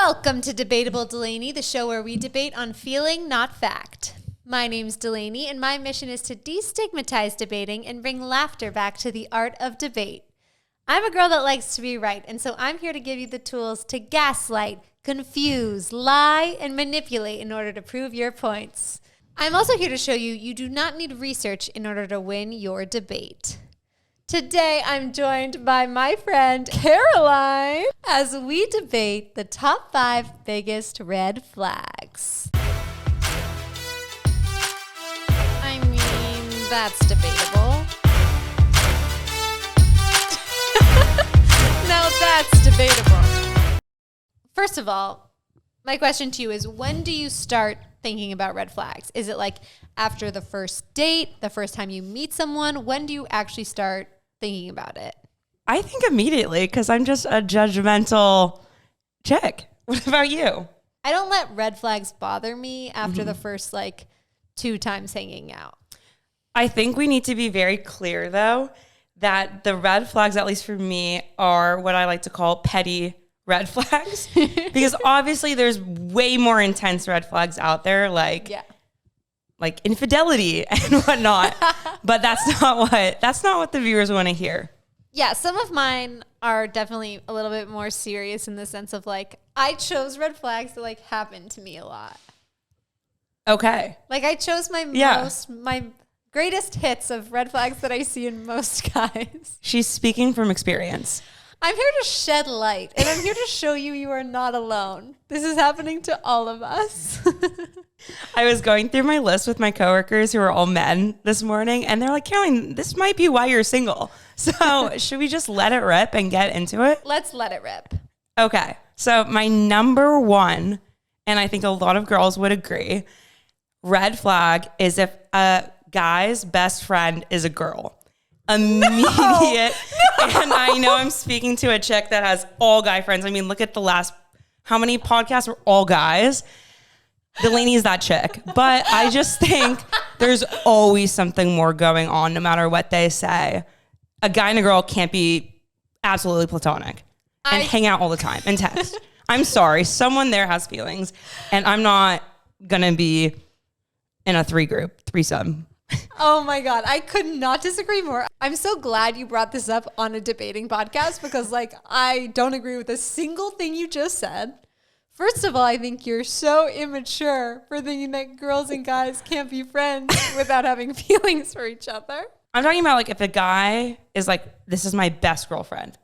Welcome to Debatable Delaney, the show where we debate on feeling, not fact. My name's Delaney, and my mission is to destigmatize debating and bring laughter back to the art of debate. I'm a girl that likes to be right, and so I'm here to give you the tools to gaslight, confuse, lie, and manipulate in order to prove your points. I'm also here to show you you do not need research in order to win your debate. Today, I'm joined by my friend Caroline as we debate the top 5 biggest red flags. I mean, that's debatable. Now that's debatable. First of all, my question to you is, when do you start thinking about red flags? Is it like after the first date, the first time you meet someone? When do you actually start thinking about it? I think immediately, because I'm just a judgmental chick. What about you? I don't let red flags bother me after the first 2 times hanging out. I think we need to be very clear, though, that the red flags, at least for me, are what I like to call petty red flags. Because obviously there's way more intense red flags out there, like infidelity and whatnot. But that's not what the viewers want to hear. Yeah, some of mine are definitely a little bit more serious in the sense of I chose red flags that happened to me a lot. Okay. I chose my my greatest hits of red flags that I see in most guys. She's speaking from experience. I'm here to shed light, and I'm here to show you you are not alone. This is happening to all of us. I was going through my list with my coworkers who are all men this morning, and they're like, Caroline, this might be why you're single. So should we just let it rip and get into it? Let's let it rip. Okay. So my number one, and I think a lot of girls would agree, red flag is if a guy's best friend is a girl. Immediate. No. And I know I'm speaking to a chick that has all guy friends. I mean, look at the last, how many podcasts were all guys? Delaney's that chick. But I just think there's always something more going on no matter what they say. A guy and a girl can't be absolutely platonic and hang out all the time and text. I'm sorry. Someone there has feelings, and I'm not going to be in a threesome. Oh my God. I could not disagree more. I'm so glad you brought this up on a debating podcast because I don't agree with a single thing you just said. First of all, I think you're so immature for thinking that girls and guys can't be friends without having feelings for each other. I'm talking about if a guy is this is my best girlfriend.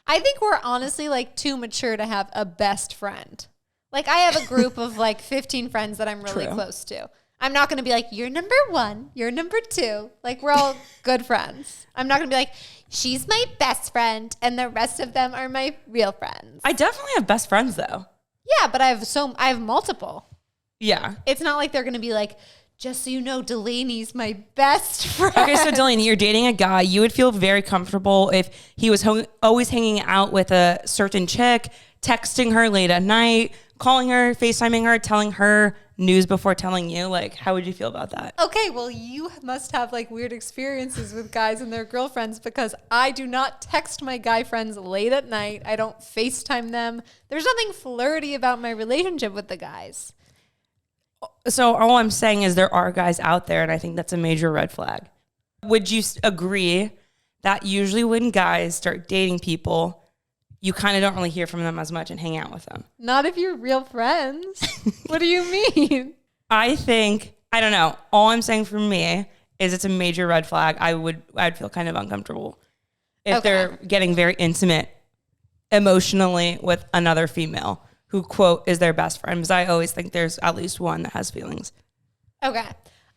I think we're honestly too mature to have a best friend. I have a group of 15 friends that I'm really close to. I'm not going to be you're number 1, you're number 2. We're all good friends. I'm not going to be she's my best friend and the rest of them are my real friends. I definitely have best friends though. Yeah, but I have multiple. Yeah. It's not they're going to be just so you know, Delaney's my best friend. Okay, so Delaney, you're dating a guy. You would feel very comfortable if he was always hanging out with a certain chick, texting her late at night, calling her, FaceTiming her, telling her news before telling you. How would you feel about that? Okay, well, you must have weird experiences with guys and their girlfriends because I do not text my guy friends late at night. I don't FaceTime them. There's nothing flirty about my relationship with the guys. So all I'm saying is there are guys out there, and I think that's a major red flag. Would you agree that usually when guys start dating people, you kind of don't really hear from them as much and hang out with them? Not if you're real friends. What do you mean? I don't know. All I'm saying for me is it's a major red flag. I'd feel kind of uncomfortable if they're getting very intimate emotionally with another female who, quote, is their best friend. Because I always think there's at least one that has feelings. Okay.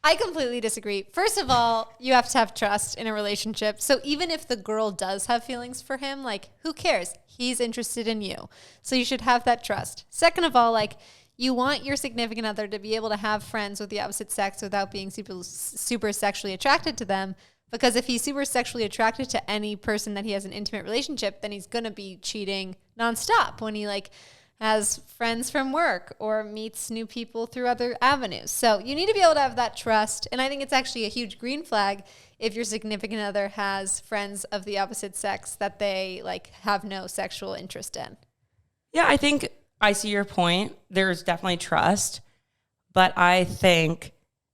I completely disagree. First of all, you have to have trust in a relationship. So even if the girl does have feelings for him, who cares? He's interested in you. So you should have that trust. Second of all, you want your significant other to be able to have friends with the opposite sex without being super sexually attracted to them. Because if he's super sexually attracted to any person that he has an intimate relationship, then he's going to be cheating nonstop when he has friends from work or meets new people through other avenues. So you need to be able to have that trust. And I think it's actually a huge green flag if your significant other has friends of the opposite sex that they have no sexual interest in. Yeah, I think I see your point. There's definitely trust, but I think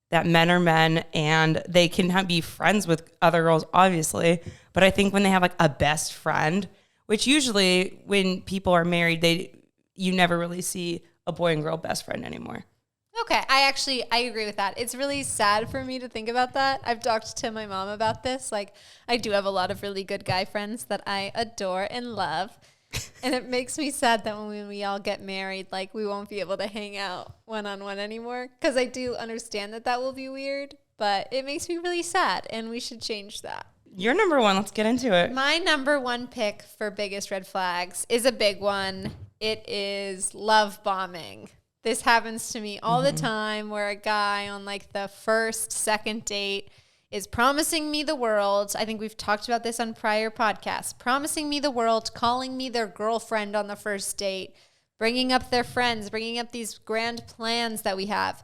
that men are men and they can be friends with other girls, obviously. But I think when they have like a best friend, which usually when people are married, you never really see a boy and girl best friend anymore. Okay, I agree with that. It's really sad for me to think about that. I've talked to my mom about this. Like, I do have a lot of really good guy friends that I adore and love. And it makes me sad that when we all get married, like, we won't be able to hang out one-on-one anymore. Because I do understand that will be weird, but it makes me really sad, and we should change that. Your number one, let's get into it. My number one pick for biggest red flags is a big one. It is love bombing. This happens to me all the time, where a guy on like the first, second date is promising me the world. I think we've talked about this on prior podcasts. Promising me the world, calling me their girlfriend on the first date, bringing up their friends, bringing up these grand plans that we have.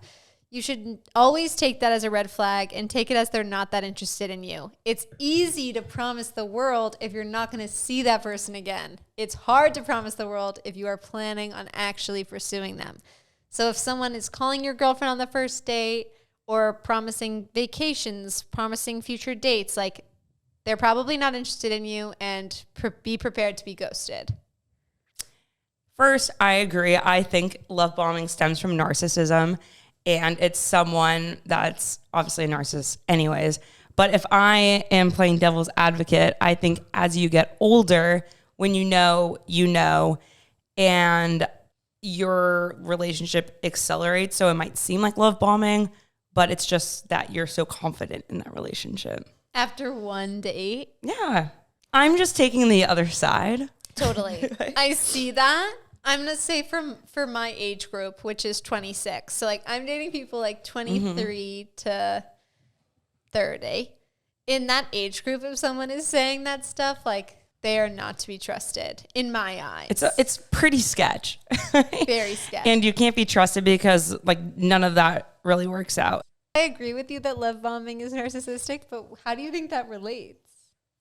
You should always take that as a red flag and take it as they're not that interested in you. It's easy to promise the world if you're not going to see that person again. It's hard to promise the world if you are planning on actually pursuing them. So if someone is calling your girlfriend on the first date or promising vacations, promising future dates, like, they're probably not interested in you, and be prepared to be ghosted. First, I agree. I think love bombing stems from narcissism, and it's someone that's obviously a narcissist anyways. But if I am playing devil's advocate, I think as you get older, when you know, and your relationship accelerates. So it might seem like love bombing, but it's just that you're so confident in that relationship. After one date? Yeah. I'm just taking the other side. Totally. I see that. I'm going to say for my age group, which is 26. So like, I'm dating people like 23 to 30. In that age group, if someone is saying that stuff, like, they are not to be trusted in my eyes. It's pretty sketch. Very sketch. And you can't be trusted because like none of that really works out. I agree with you that love bombing is narcissistic, but how do you think that relates?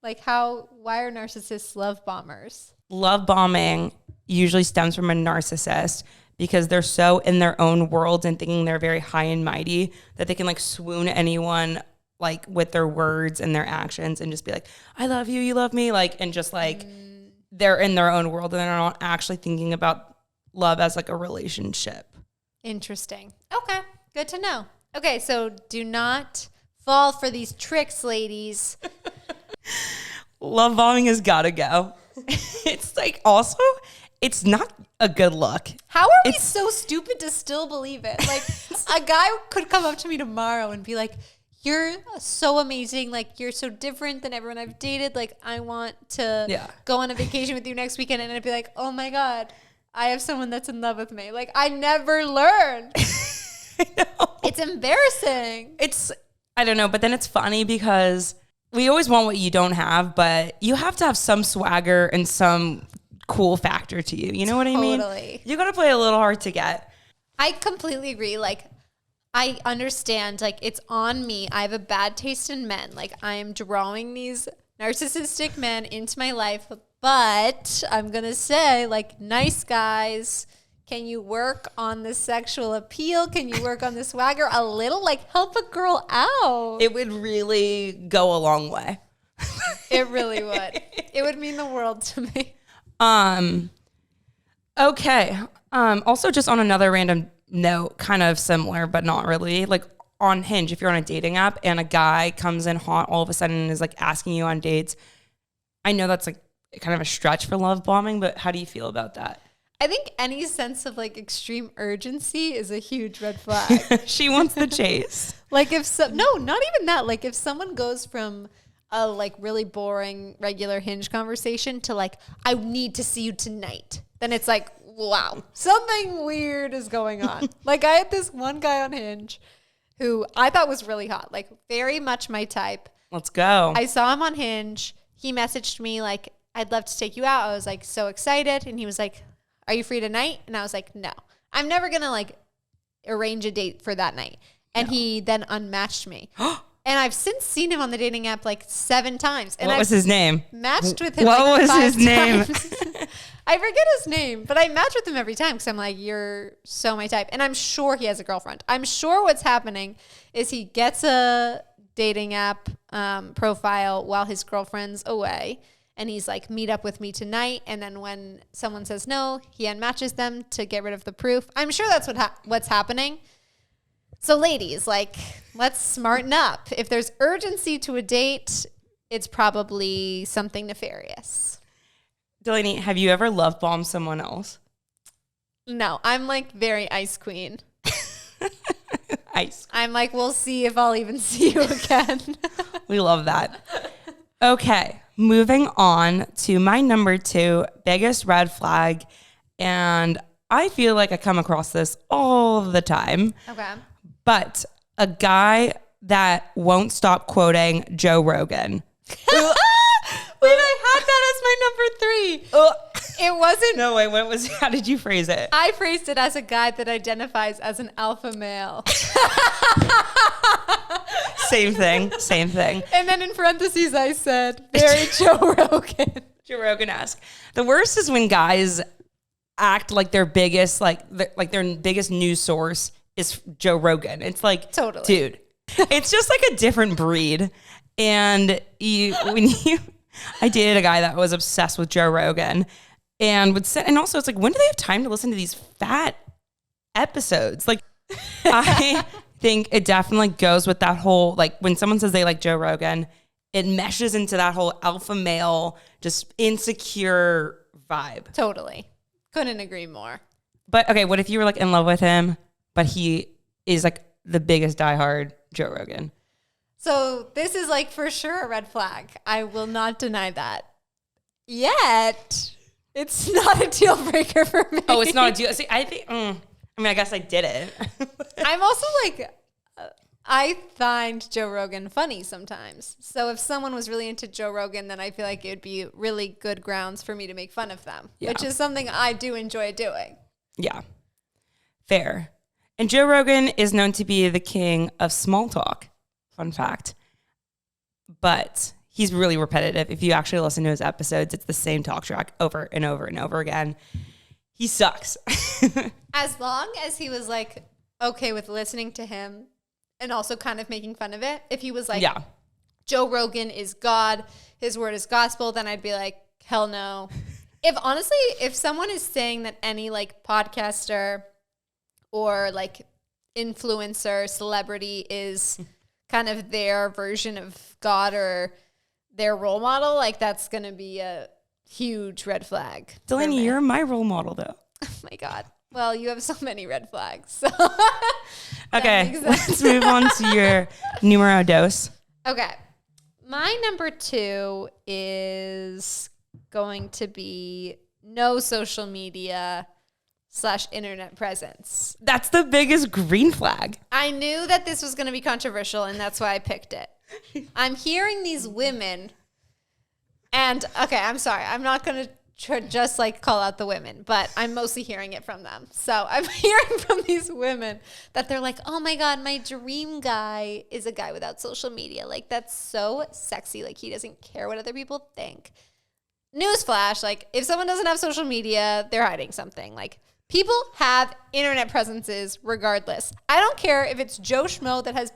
Like, why are narcissists love bombers? Love bombing usually stems from a narcissist because they're so in their own world and thinking they're very high and mighty that they can like swoon anyone like with their words and their actions and just be like, I love you, you love me. Like, and just like they're in their own world and they're not actually thinking about love as like a relationship. Interesting. Okay. Good to know. Okay. So do not fall for these tricks, ladies. Love bombing has got to go. It's like also, it's not a good look. How are we so stupid to still believe it? Like, a guy could come up to me tomorrow and be like, you're so amazing. Like, you're so different than everyone I've dated. Like, I want to go on a vacation with you next weekend. And I'd be like, oh my God, I have someone that's in love with me. Like, I never learned. I know. It's embarrassing. I don't know. But then it's funny because we always want what you don't have, but you have to have some swagger and some cool factor to you. You know what I mean? Totally. You got to play a little hard to get. I completely agree. Like, I understand, like, it's on me. I have a bad taste in men. Like, I am drawing these narcissistic men into my life, but I'm going to say, like, nice guys, can you work on the sexual appeal? Can you work on the swagger a little? Like, help a girl out. It would really go a long way. It really would. It would mean the world to me. Okay. Also, just on another random note, kind of similar, but not really. Like on Hinge, if you're on a dating app and a guy comes in hot all of a sudden and is like asking you on dates, I know that's like kind of a stretch for love bombing, but how do you feel about that? I think any sense of like extreme urgency is a huge red flag. She wants the chase. Like no, not even that. Like if someone goes from a like really boring regular Hinge conversation to like, I need to see you tonight, then it's like, wow, something weird is going on. Like I had this one guy on Hinge who I thought was really hot, like very much my type. Let's go. I saw him on Hinge. He messaged me like, I'd love to take you out. I was like so excited. And he was like, are you free tonight? And I was like, no, I'm never going to like arrange a date for that night. And he then unmatched me. And I've since seen him on the dating app like 7 times. And What was his name? Matched with him. What like was 5 his name? I forget his name, but I match with him every time because I'm like, you're so my type. And I'm sure he has a girlfriend. I'm sure what's happening is he gets a dating app profile while his girlfriend's away. And he's like, meet up with me tonight. And then when someone says no, he unmatches them to get rid of the proof. I'm sure that's what's happening. So ladies, like, let's smarten up. If there's urgency to a date, it's probably something nefarious. Delaney, have you ever love bombed someone else? No, I'm like very ice queen. Ice. I'm like, we'll see if I'll even see you again. We love that. Okay, moving on to my number 2 biggest red flag. And I feel like I come across this all the time. Okay. But a guy that won't stop quoting Joe Rogan. Wait, I had that as my number 3. It wasn't. No, wait, what was, how did you phrase it? I phrased it as a guy that identifies as an alpha male. Same thing. And then in parentheses, I said, very Joe Rogan. Joe Rogan-esque. The worst is when guys act like their biggest, like their biggest news source is Joe Rogan. It's like, totally, dude, it's just like a different breed. And I dated a guy that was obsessed with Joe Rogan and would sit, and also it's like, when do they have time to listen to these fat episodes? Like, I think it definitely goes with that whole, like, when someone says they like Joe Rogan, it meshes into that whole alpha male, just insecure vibe. Totally. Couldn't agree more. But okay, what if you were like in love with him, but he is like the biggest diehard Joe Rogan? So this is like for sure a red flag. I will not deny that. Yet, it's not a deal breaker for me. Oh, it's not a deal. See, I think, I guess I did it. I'm also like, I find Joe Rogan funny sometimes. So if someone was really into Joe Rogan, then I feel like it would be really good grounds for me to make fun of them, which is something I do enjoy doing. Yeah. Fair. And Joe Rogan is known to be the king of small talk. Fun fact. But he's really repetitive. If you actually listen to his episodes, it's the same talk track over and over and over again. He sucks. As long as he was like okay with listening to him and also kind of making fun of it. If he was like, Joe Rogan is God, his word is gospel, then I'd be like, hell no. If someone is saying that any like podcaster or like influencer, celebrity is kind of their version of God or their role model, like that's going to be a huge red flag. Delaney, you're my role model though. Oh my God. Well, you have so many red flags. So okay, let's move on to your numero dos. Okay. My number 2 is going to be no social media / internet presence. That's the biggest green flag. I knew that this was going to be controversial, and that's why I picked it. I'm hearing these women, and okay, I'm sorry. I'm not going to just like call out the women, but I'm mostly hearing it from them. So I'm hearing from these women that they're like, oh my God, my dream guy is a guy without social media. Like, that's so sexy. Like, he doesn't care what other people think. Newsflash, like, if someone doesn't have social media, they're hiding something. Like, people have internet presences regardless. I don't care if it's Joe Schmo that has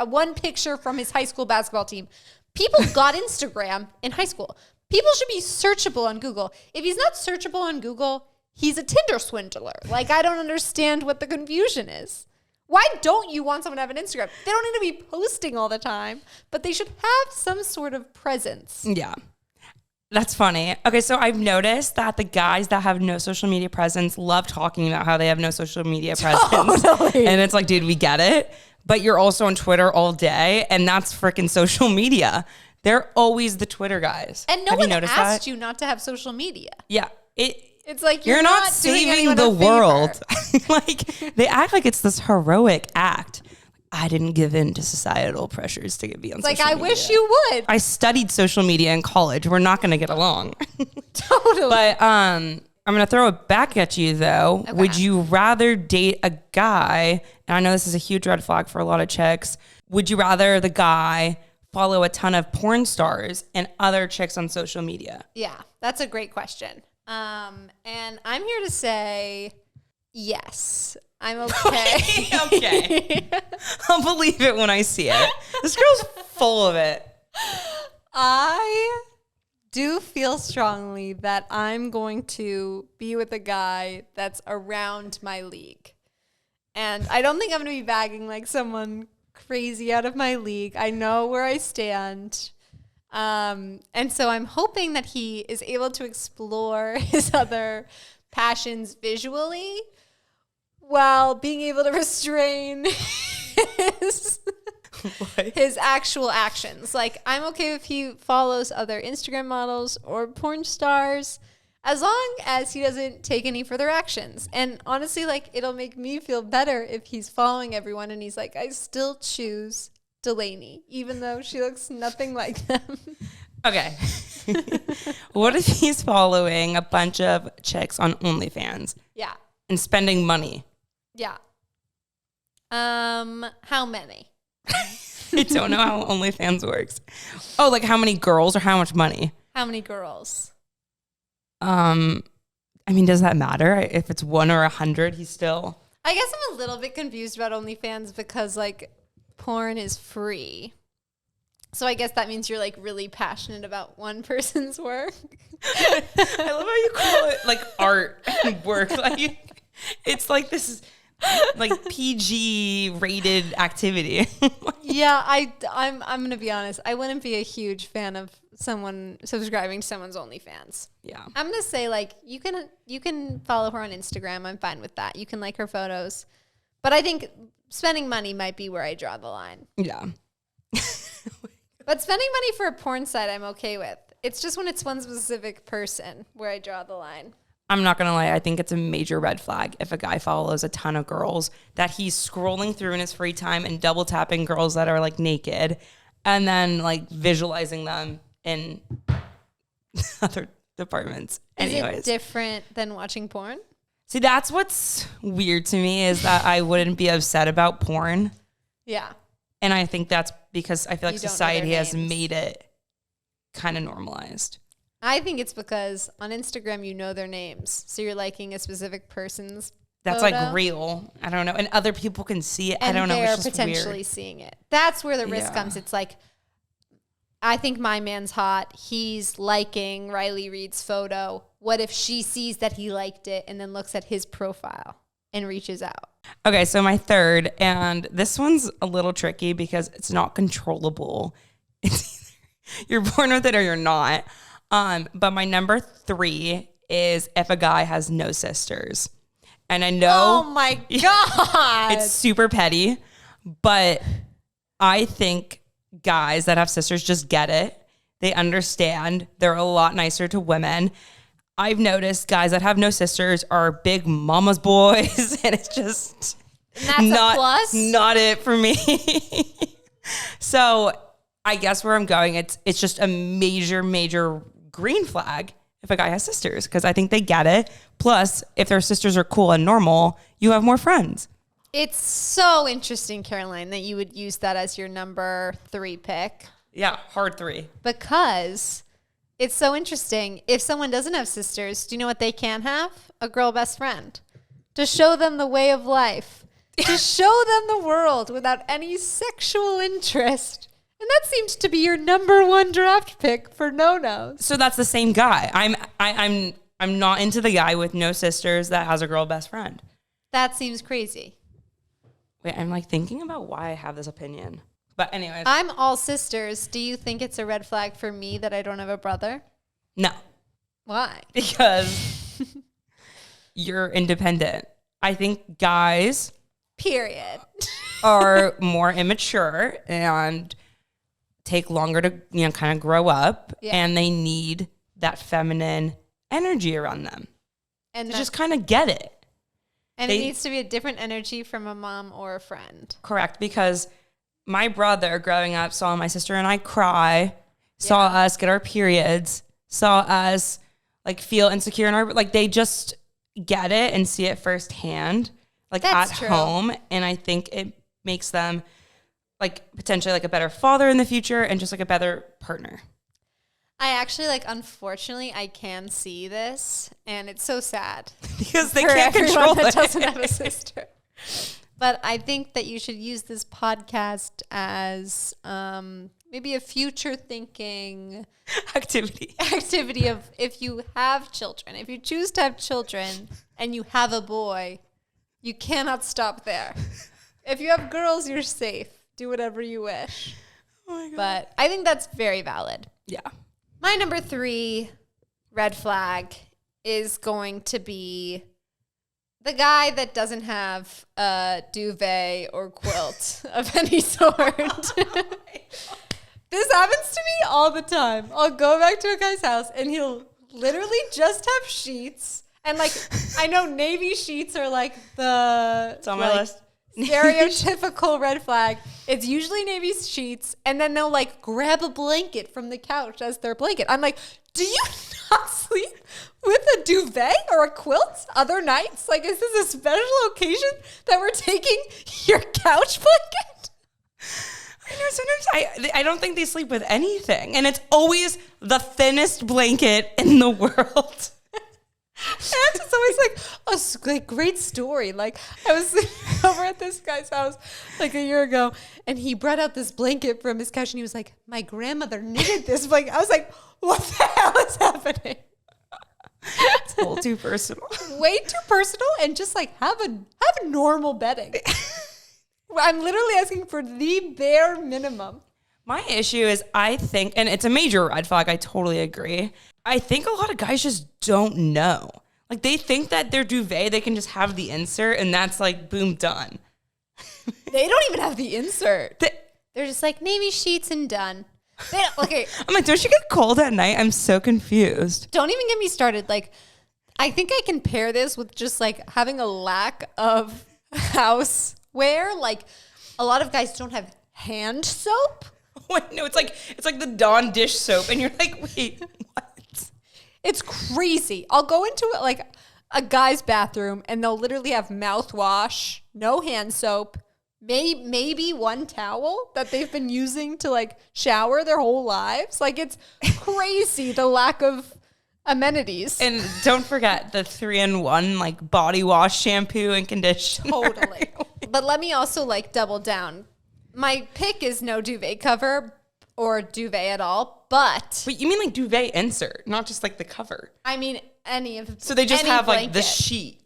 one picture from his high school basketball team. People got Instagram in high school. People should be searchable on Google. If he's not searchable on Google, he's a Tinder swindler. Like, I don't understand what the confusion is. Why don't you want someone to have an Instagram? They don't need to be posting all the time, but they should have some sort of presence. Yeah. That's funny. Okay, so I've noticed that the guys that have no social media presence love talking about how they have no social media presence. Totally. And it's like, dude, we get it. But you're also on Twitter all day, and that's freaking social media. They're always the Twitter guys. And no one asked you not to have social media. Yeah. It's like you're not saving the world. Like, they act like it's this heroic act. I didn't give in to societal pressures to be on social media. Like, I wish you would. I studied social media in college. We're not going to get along. Totally. But I'm going to throw it back at you, though. Okay. Would you rather date a guy, and I know this is a huge red flag for a lot of chicks, would you rather the guy follow a ton of porn stars and other chicks on social media? Yeah, that's a great question. And I'm here to say yes. I'm okay. Okay. I'll believe it when I see it. This girl's full of it. I do feel strongly that I'm going to be with a guy that's around my league. And I don't think I'm going to be bagging like someone crazy out of my league. I know where I stand. And so I'm hoping that he is able to explore his other passions visually while being able to restrain his actual actions. Like, I'm okay if he follows other Instagram models or porn stars, as long as he doesn't take any further actions. And honestly, like, it'll make me feel better if he's following everyone and he's like, I still choose Delaney, even though she looks nothing like them. Okay. What if he's following a bunch of chicks on OnlyFans? Yeah. And spending money? Yeah. How many? I don't know how OnlyFans works. Oh, like how many girls or how much money? How many girls? I mean, does that matter? If it's 1 or 100, he's still... I guess I'm a little bit confused about OnlyFans because, like, porn is free. So I guess that means you're, like, really passionate about one person's work. I love how you call it, like, art and work. Like, it's like this is... like PG rated activity. Yeah, I'm gonna be honest. I wouldn't be a huge fan of someone subscribing to someone's OnlyFans. Yeah, I'm gonna say like you can follow her on Instagram. I'm fine with that. You can like her photos, but I think spending money might be where I draw the line. Yeah, but spending money for a porn site, I'm okay with. It's just when it's one specific person where I draw the line. I'm not gonna lie, I think it's a major red flag if a guy follows a ton of girls that he's scrolling through in his free time and double tapping girls that are like naked and then like visualizing them in other departments. Anyways. Is it different than watching porn? See, that's what's weird to me is that I wouldn't be upset about porn. Yeah. And I think that's because I feel like You don't know their society has names. made it kind of normalized. I think it's because on Instagram, you know their names. So you're liking a specific person's That's photo, like real. I don't know. And other people can see it. and I don't know. they're It's just potentially weird. seeing it. That's where the risk Yeah. comes. It's like, I think my man's hot. He's liking Riley Reid's photo. What if she sees that he liked it and then looks at his profile and reaches out? Okay, so my third, and this one's a little tricky because it's not controllable. It's either you're born with it or you're not. But my number 3 is if a guy has no sisters. And I know Oh my God. it's super petty, but I think guys that have sisters just get it. They understand. They're a lot nicer to women. I've noticed guys that have no sisters are big mama's boys, and it's just And that's a plus? not it for me. So I guess where I'm going, it's just a major green flag if a guy has sisters, because I think they get it. Plus, if their sisters are cool and normal, you have more friends. It's so interesting, Caroline, that you would use that as your number 3 pick. Yeah, hard 3. Because it's so interesting. If someone doesn't have sisters, do you know what they can have? A girl best friend. To show them the way of life. To show them the world without any sexual interest. And that seems to be your number 1 draft pick for no-nos. So that's the same guy. I'm not into the guy with no sisters that has a girl best friend. That seems crazy. Wait, I'm like thinking about why I have this opinion. But anyways, I'm all sisters. Do you think it's a red flag for me that I don't have a brother? no, Why? because you're independent. I think guys Period. are more immature and take longer to, kind of grow up, Yeah. and they need that feminine energy around them. And To that- just kind of get it. And it needs to be a different energy from a mom or a friend. Correct, because my brother growing up saw my sister and I cry, saw us get our periods, saw us like feel insecure in our, like they just get it and see it firsthand, like That's at true. home. And I think it makes them like potentially like a better father in the future and just like a better partner. I actually unfortunately, I can see this, and it's so sad Because they for can't everyone control that it. doesn't have a sister. But I think that you should use this podcast as maybe a future thinking activity of if you have children, if you choose to have children and you have a boy, you cannot stop there. If you have girls, you're safe. Do whatever you wish. Oh my God. But I think that's very valid. Yeah. My number 3 red flag is going to be the guy that doesn't have a duvet or quilt of any sort. This happens to me all the time. I'll go back to a guy's house and he'll literally just have sheets. And I know navy sheets are It's on my list. stereotypical red flag. It's usually navy sheets, and then they'll grab a blanket from the couch as their blanket. I'm like, do you not sleep with a duvet or a quilt other nights? Is this a special occasion that we're taking your couch blanket? I know sometimes I don't think they sleep with anything, and it's always the thinnest blanket in the world. And it's always a great story. I was over at this guy's house a year ago, and he brought out this blanket from his couch, and he was like, "My grandmother knitted this blanket." I was like, "What the hell is happening?" It's a little too personal. Way too personal, and just have a normal bedding. I'm literally asking for the bare minimum. My issue is I think, and it's a major red flag, I totally agree. I think a lot of guys just don't know. They think that their duvet, they can just have the insert and that's boom, done. They don't even have the insert. They're just navy sheets and done. Okay. I'm don't you get cold at night? I'm so confused. Don't even get me started. I think I can pair this with just having a lack of houseware. A lot of guys don't have hand soap. No, it's like the Dawn dish soap, and you're wait, what? It's crazy. I'll go into a guy's bathroom, and they'll literally have mouthwash, no hand soap, maybe one towel that they've been using to shower their whole lives. It's crazy the lack of amenities. And don't forget the 3-in-1 body wash, shampoo, and conditioner. Totally. But let me also double down. My pick is no duvet cover or duvet at all, but you mean duvet insert, not just the cover? I mean any of. So they just have blanket. the sheet.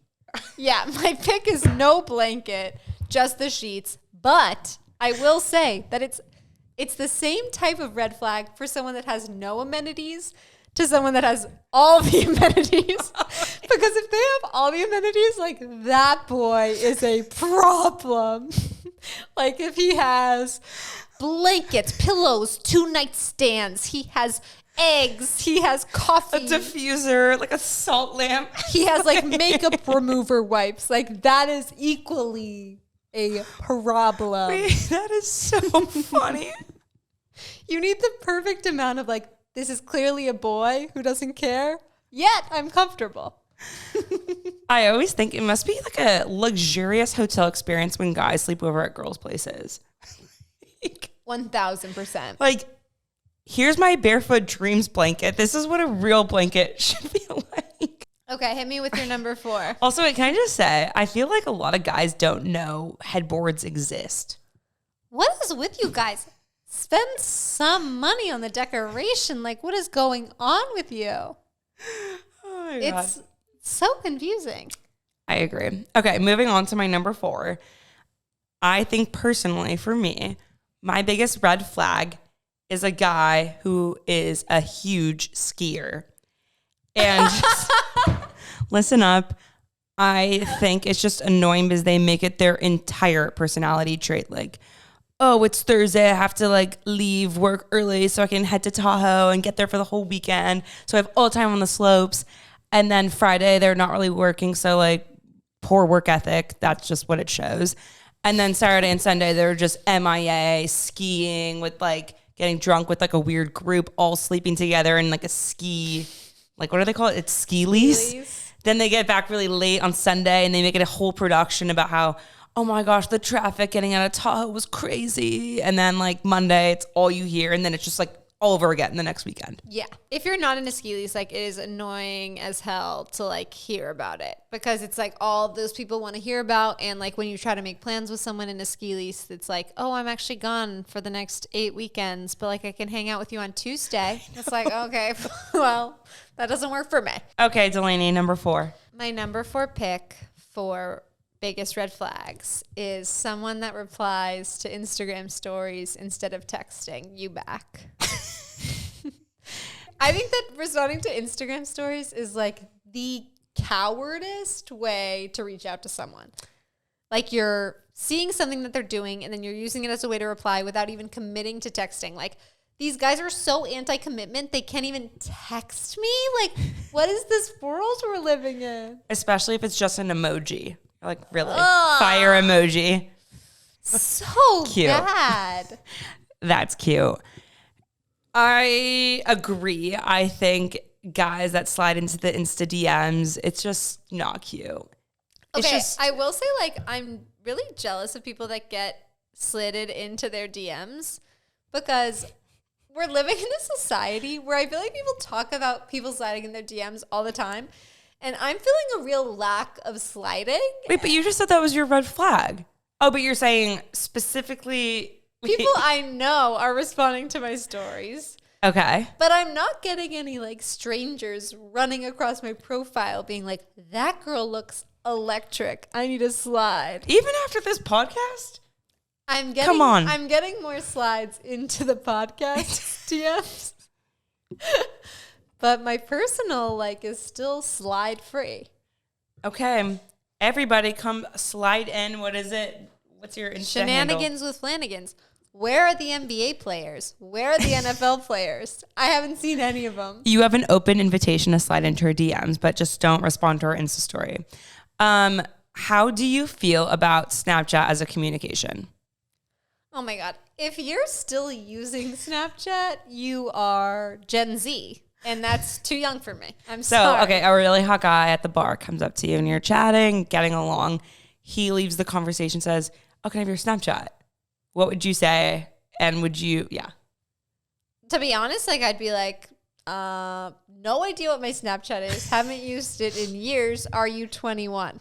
Yeah, my pick is no blanket, just the sheets. But I will say that it's the same type of red flag for someone that has no amenities to someone that has all the amenities. Because if they have all the amenities, that boy is a problem. If he has blankets, pillows, 2 nightstands, he has eggs, he has coffee, A diffuser, a salt lamp. he has makeup remover wipes. That is equally a problem. Wait, that is so funny. You need the perfect amount of this is clearly a boy who doesn't care, yet I'm comfortable. I always think it must be a luxurious hotel experience when guys sleep over at girls' places. 1000%. Here's my barefoot dreams blanket. This is what a real blanket should feel like. Okay, hit me with your number 4. Also, can I just say, I feel a lot of guys don't know headboards exist. What is with you guys? Spend some money on the decoration. What is going on with you? Oh my God. It's so confusing. I agree. Okay, moving on to my number 4. I think personally, for me, my biggest red flag is a guy who is a huge skier. And just listen up. I think it's just annoying because they make it their entire personality trait. Oh, it's Thursday. I have to leave work early so I can head to Tahoe and get there for the whole weekend. So I have all the time on the slopes. And then Friday, they're not really working. So poor work ethic. That's just what it shows. And then Saturday and Sunday, they're just MIA skiing with getting drunk with a weird group, all sleeping together in a ski, what do they call it? It's ski lease. Then they get back really late on Sunday and they make it a whole production about how oh my gosh, the traffic getting out of Tahoe was crazy. And then like Monday, it's all you hear. And then it's just like all over again the next weekend. Yeah. If you're not in a ski lease, like it is annoying as hell to like hear about it because it's like all those people want to hear about. And like when you try to make plans with someone in a ski lease, it's like, oh, I'm actually gone for the next 8 weekends, but like I can hang out with you on Tuesday. It's like, okay, well, that doesn't work for me. Okay, Delaney, number 4. My number 4 pick for biggest red flags is someone that replies to Instagram stories instead of texting you back. I think that responding to Instagram stories is like the cowardest way to reach out to someone. Like you're seeing something that they're doing and then you're using it as a way to reply without even committing to texting. Like these guys are so anti-commitment, they can't even text me. Like, what is this world we're living in? Especially if it's just an emoji. Like, really? Fire emoji. So cute. Bad. That's cute. I agree. I think guys that slide into the Insta DMs, it's just not cute. Okay, I will say, like, I'm really jealous of people that get slitted into their DMs because we're living in a society where I feel like people talk about people sliding in their DMs all the time. And I'm feeling a real lack of sliding. Wait, but you just said that was your red flag. Oh, but you're saying specifically... People I know are responding to my stories. Okay. But I'm not getting any, like, strangers running across my profile being like, that girl looks electric. I need a slide. Even after this podcast? Come on. I'm getting more slides into the podcast DMs. But my personal, like, is still slide free. Okay. Everybody come slide in. What is it? What's your Insta Shenanigans handle? with Flanagans. Where are the NBA players? Where are the NFL players? I haven't seen any of them. You have an open invitation to slide into her DMs, but just don't respond to her Insta story. How do you feel about Snapchat as a communication? Oh my God. If you're still using Snapchat, you are Gen Z. And that's too young for me. I'm sorry. So, okay, a really hot guy at the bar comes up to you and you're chatting, getting along. He leaves the conversation, says, oh, can I have your Snapchat? What would you say? And would you, yeah. To be honest, like I'd be like, no idea what my Snapchat is. Haven't used it in years. Are you 21?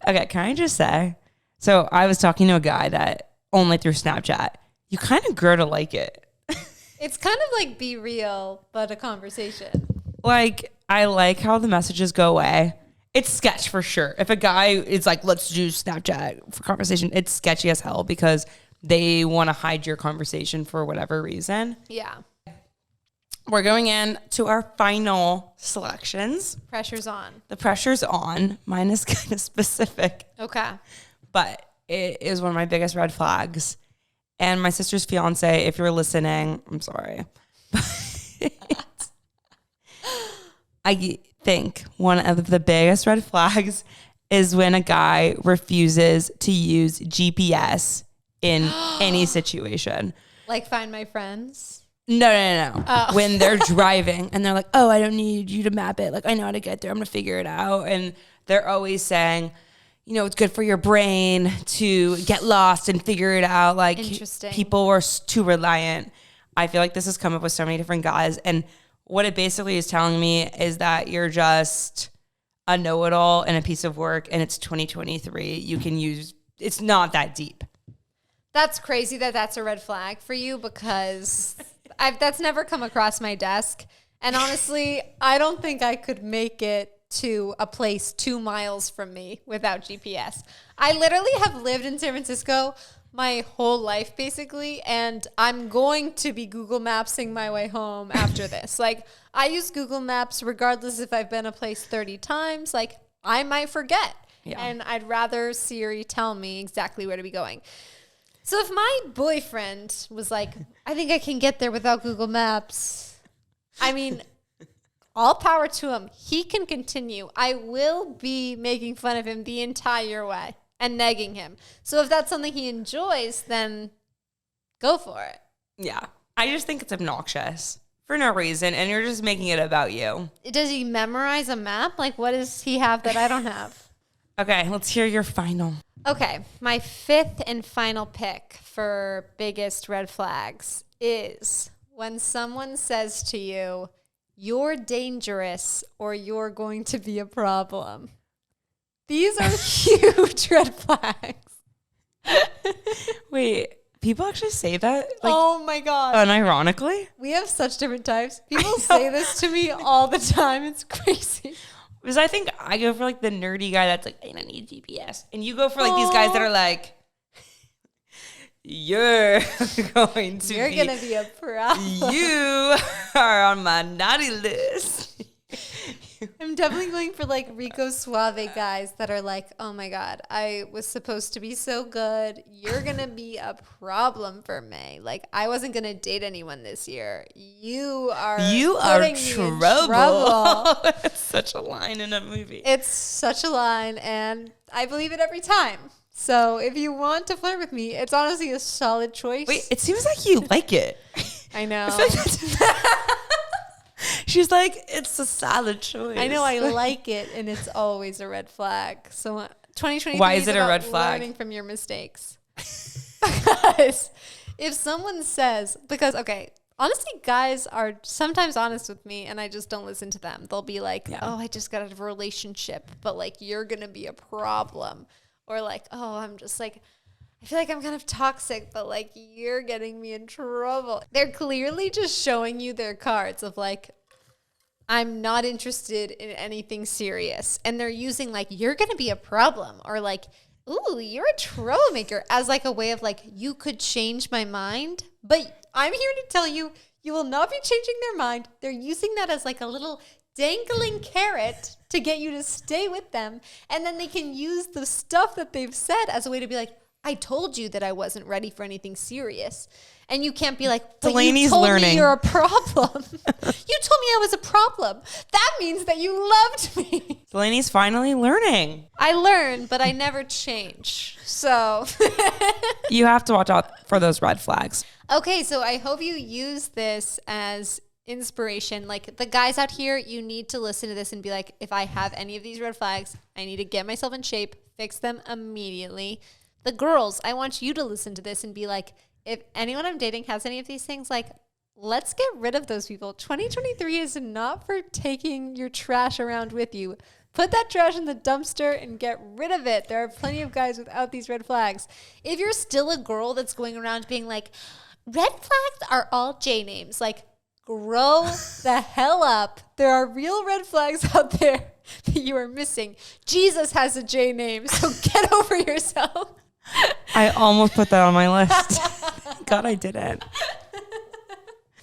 Okay, can I just say, so I was talking to a guy that only through Snapchat. You kind of grow to like it. It's kind of like Be Real, but a conversation. Like, I like how the messages go away. It's sketch for sure. If a guy is like, let's do Snapchat for conversation, it's sketchy as hell because they want to hide your conversation for whatever reason. Yeah. We're going in to our final selections. Pressure's on. The pressure's on. Mine is kind of specific. Okay. But it is one of my biggest red flags. And my sister's fiance, if you're listening, I'm sorry. I think one of the biggest red flags is when a guy refuses to use GPS in any situation. Like Find My Friends? No. Oh. When they're driving and they're like, oh, I don't need you to map it. Like, I know how to get there. I'm going to figure it out. And they're always saying, you know, it's good for your brain to get lost and figure it out. Like, people are too reliant. I feel like this has come up with so many different guys. And what it basically is telling me is that you're just a know-it-all and a piece of work, and it's 2023. You can use, it's not that deep. That's crazy that that's a red flag for you because that's never come across my desk. And honestly, I don't think I could make it to a place 2 miles from me without GPS. I literally have lived in San Francisco my whole life basically, and I'm going to be Google Mapsing my way home after this. Like, I use Google Maps regardless if I've been a place 30 times. Like, I might forget. Yeah. And I'd rather Siri tell me exactly where to be going. So if my boyfriend was like, I think I can get there without Google Maps, I mean, all power to him. He can continue. I will be making fun of him the entire way and negging him. So if that's something he enjoys, then go for it. Yeah. I just think it's obnoxious for no reason, and you're just making it about you. Does he memorize a map? Like, what does he have that I don't have? Okay, let's hear your final. Okay, my fifth and final pick for biggest red flags is when someone says to you, "You're dangerous," or "You're going to be a problem." These are huge red flags. Wait, people actually say that? Like, Oh my God. unironically? We have such different types. People say this to me all the time. It's crazy. Because I think I go for like the nerdy guy that's like, I don't need GPS. And you go for like these guys that are like, you're going to You're going to be a problem. You are on my naughty list. I'm definitely going for like Rico Suave guys that are like, oh my God, I was supposed to be so good. You're going to be a problem for me. Like, I wasn't going to date anyone this year. You are putting me in trouble. It's such a line in a movie. It's such a line, and I believe it every time. So if you want to flirt with me, it's honestly a solid choice. Wait, it seems like you like it. I know. She's like, it's a solid choice. I know I like it, and it's always a red flag. So 2023 Why is it a red flag? Learning from your mistakes. Because if someone says, honestly, guys are sometimes honest with me, and I just don't listen to them. They'll be like, oh, I just got out of a relationship, but like, you're going to be a problem. Or like, oh, I'm just like, I feel like I'm kind of toxic, but like, you're getting me in trouble. They're clearly just showing you their cards of like, I'm not interested in anything serious. And they're using like, you're going to be a problem, or like, ooh, you're a troublemaker, as like a way of like, you could change my mind. But I'm here to tell you, you will not be changing their mind. They're using that as like a little dangling carrot to get you to stay with them. And then they can use the stuff that they've said as a way to be like, I told you that I wasn't ready for anything serious. And you can't be like, but Delaney's you told learning. me you're a problem. You told me I was a problem. That means that you loved me. Delaney's finally learning. I learn, but I never change. So You have to watch out for those red flags. okay, so I hope you use this as inspiration. Like, the guys out here, you need to listen to this and be like, if I have any of these red flags, I need to get myself in shape, fix them immediately. The girls, I want you to listen to this and be like, if anyone I'm dating has any of these things, like, let's get rid of those people. 2023 is not for taking your trash around with you. Put that trash in the dumpster and get rid of it. There are plenty of guys without these red flags. If you're still a girl that's going around being like, red flags are all J names, like, grow the hell up. There are real red flags out there that you are missing. Jesus has a J name, so get over yourself. I almost put that on my list. God, I didn't.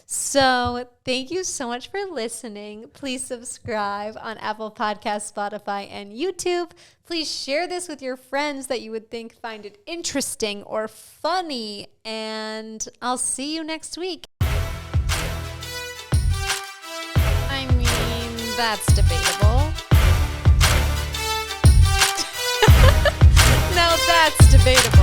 So thank you so much for listening. Please subscribe on Apple Podcasts, Spotify, and YouTube. Please share this with your friends that you would think find it interesting or funny. And I'll see you next week. I mean, that's debatable. Now that's debatable.